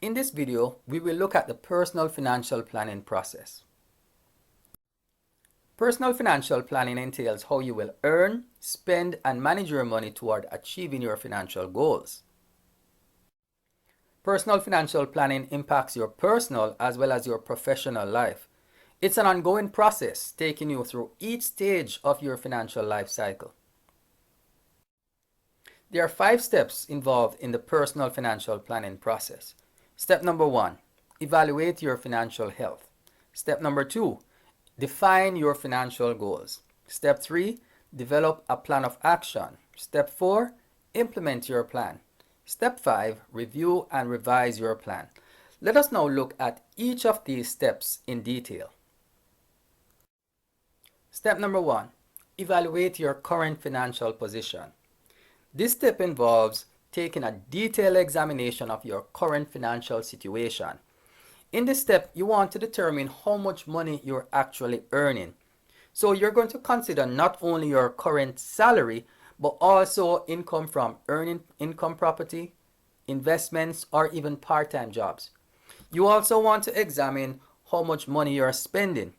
In this video, we will look at the personal financial planning process. Personal financial planning entails how you will earn, spend, and manage your money toward achieving your financial goals. Personal financial planning impacts your personal as well as your professional life. It's an ongoing process taking you through each stage of your financial life cycle. There are 5 steps involved in the personal financial planning process. Step number 1, evaluate your financial health. Step number 2, define your financial goals. Step 3, develop a plan of action. Step 4, implement your plan. Step 5, review and revise your plan. Let us now look at each of these steps in detail. Step number 1, evaluate your current financial position. This step involves taking a detailed examination of your current financial situation. In this step, you want to determine how much money you're actually earning. So you're going to consider not only your current salary, but also income from earning income property, investments, or even part-time jobs. You also want to examine how much money you're spending.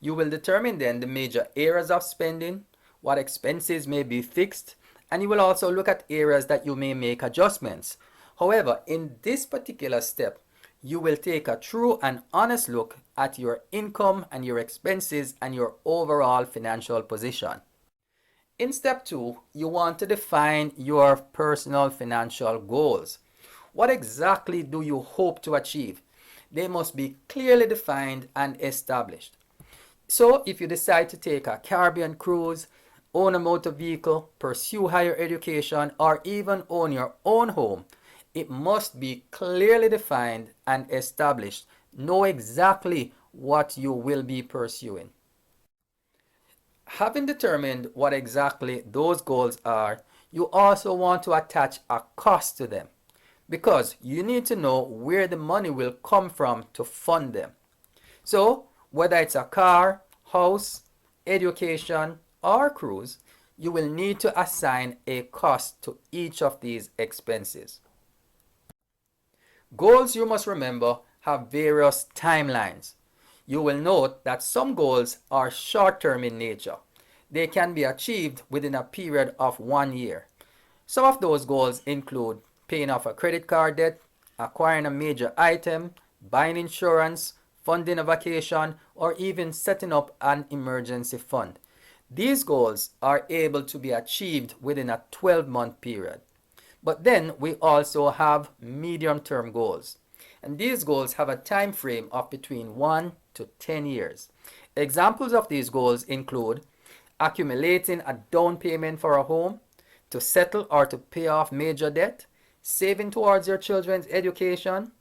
You will determine then the major areas of spending, what expenses may be fixed, and you will also look at areas that you may make adjustments. However, in this particular step, you will take a true and honest look at your income and your expenses and your overall financial position. In step 2, you want to define your personal financial goals. What exactly do you hope to achieve? They must be clearly defined and established. So if you decide to take a Caribbean cruise, own a motor vehicle, pursue higher education, or even own your own home, it must be clearly defined and established. Know exactly what you will be pursuing. Having determined what exactly those goals are, you also want to attach a cost to them, because you need to know where the money will come from to fund them. So, whether it's a car, house, education, or cruise, you will need to assign a cost to each of these expenses. Goals, you must remember, have various timelines. You will note that some goals are short-term in nature. They can be achieved within a period of 1 year. Some of those goals include paying off a credit card debt, acquiring a major item, buying insurance, funding a vacation, or even setting up an emergency fund. These goals are able to be achieved within a 12-month period. But then we also have medium-term goals. And these goals have a time frame of between 1 to 10 years. Examples of these goals include accumulating a down payment for a home, to settle or to pay off major debt, saving towards your children's education,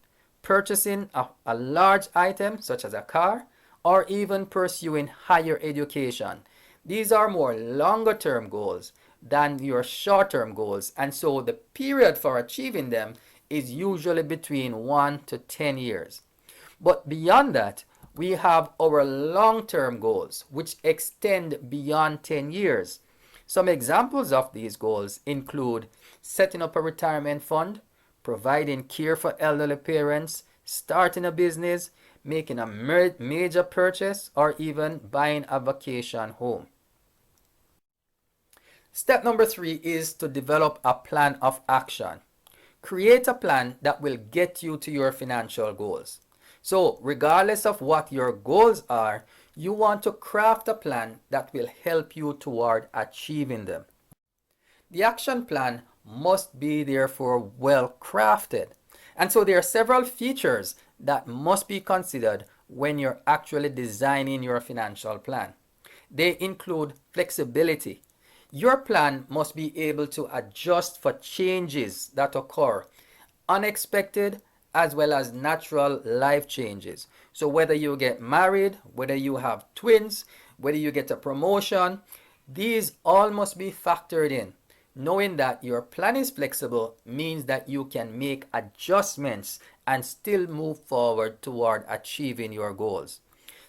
purchasing a large item such as a car, or even pursuing higher education. These are more longer term goals than your short term goals, and so the period for achieving them is usually between 1 to 10 years. But beyond that, we have our long term goals, which extend beyond 10 years. Some examples of these goals include setting up a retirement fund, providing care for elderly parents, starting a business, making a major purchase, or even buying a vacation home. Step number 3 is to develop a plan of action. Create a plan that will get you to your financial goals. So, regardless of what your goals are, you want to craft a plan that will help you toward achieving them. The action plan must be therefore well crafted. And so there are several features that must be considered when you're actually designing your financial plan. They include flexibility. Your plan must be able to adjust for changes that occur, unexpected as well as natural life changes. So whether you get married, whether you have twins, whether you get a promotion, these all must be factored in. Knowing that your plan is flexible means that you can make adjustments and still move forward toward achieving your goals.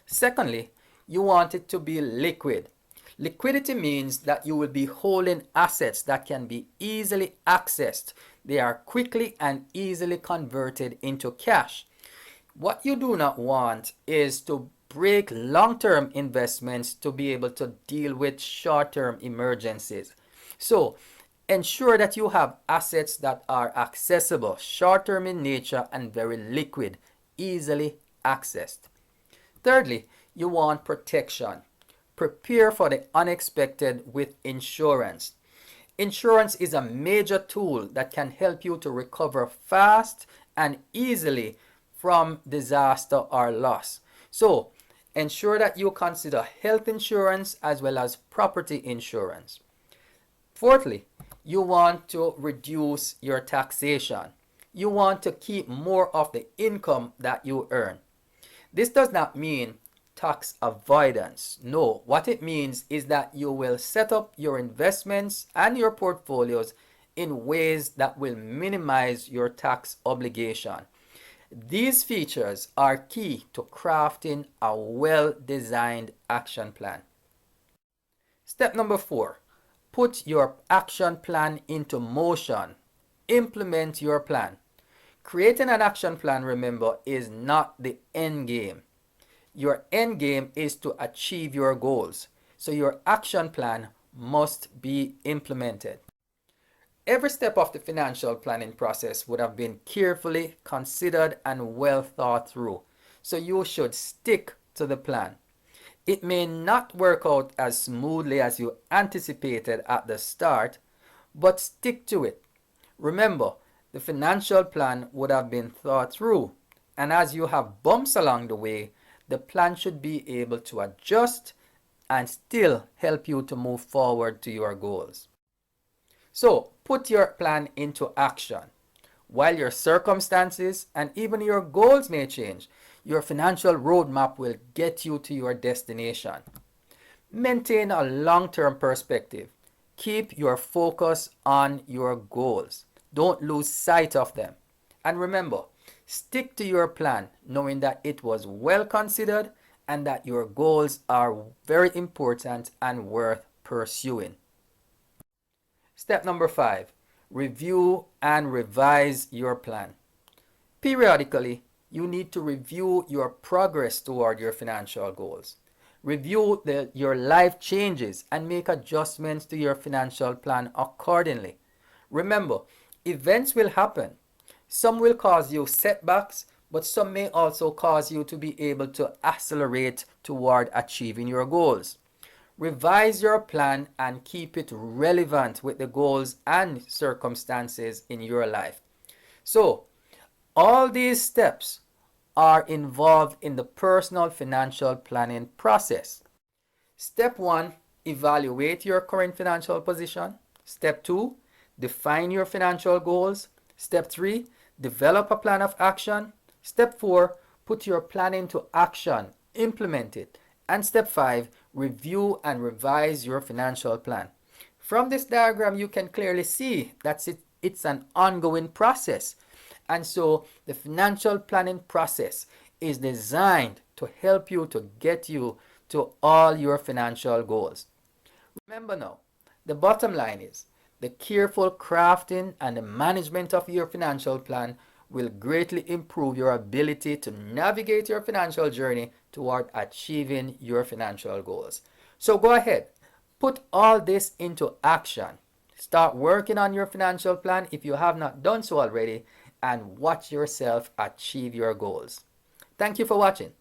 Secondly, you want it to be liquid. Liquidity means that you will be holding assets that can be easily accessed. They are quickly and easily converted into cash. What you do not want is to break long-term investments to be able to deal with short-term emergencies. So, ensure that you have assets that are accessible, short-term in nature, and very liquid, easily accessed. Thirdly, you want protection. Prepare for the unexpected with insurance. Insurance is a major tool that can help you to recover fast and easily from disaster or loss. So, ensure that you consider health insurance as well as property insurance. Fourthly, you want to reduce your taxation. You want to keep more of the income that you earn. This does not mean tax avoidance. No, what it means is that you will set up your investments and your portfolios in ways that will minimize your tax obligation. These features are key to crafting a well-designed action plan. Step number 4. Put your action plan into motion. Implement your plan. Creating an action plan, remember, is not the end game. Your end game is to achieve your goals. So your action plan must be implemented. Every step of the financial planning process would have been carefully considered and well thought through. So you should stick to the plan. It may not work out as smoothly as you anticipated at the start, but stick to it. Remember, the financial plan would have been thought through, and as you have bumps along the way, the plan should be able to adjust and still help you to move forward to your goals. So, put your plan into action. While your circumstances and even your goals may change, your financial roadmap will get you to your destination. Maintain a long-term perspective. Keep your focus on your goals. Don't lose sight of them. And remember, stick to your plan, knowing that it was well considered and that your goals are very important and worth pursuing. Step number 5. Review and revise your plan. Periodically, you need to review your progress toward your financial goals. Review your life changes and make adjustments to your financial plan accordingly. Remember, events will happen. Some will cause you setbacks, but some may also cause you to be able to accelerate toward achieving your goals. Revise your plan and keep it relevant with the goals and circumstances in your life. So, all these steps are involved in the personal financial planning process. Step 1, evaluate your current financial position. Step 2, define your financial goals. Step 3, develop a plan of action. Step 4, put your plan into action, implement it. And step 5, review and revise your financial plan. From this diagram, you can clearly see that it's an ongoing process. And so the financial planning process is designed to help you to get you to all your financial goals. Remember now, the bottom line is the careful crafting and the management of your financial plan will greatly improve your ability to navigate your financial journey toward achieving your financial goals. So go ahead, put all this into action. Start working on your financial plan if you have not done so already, and watch yourself achieve your goals. Thank you for watching.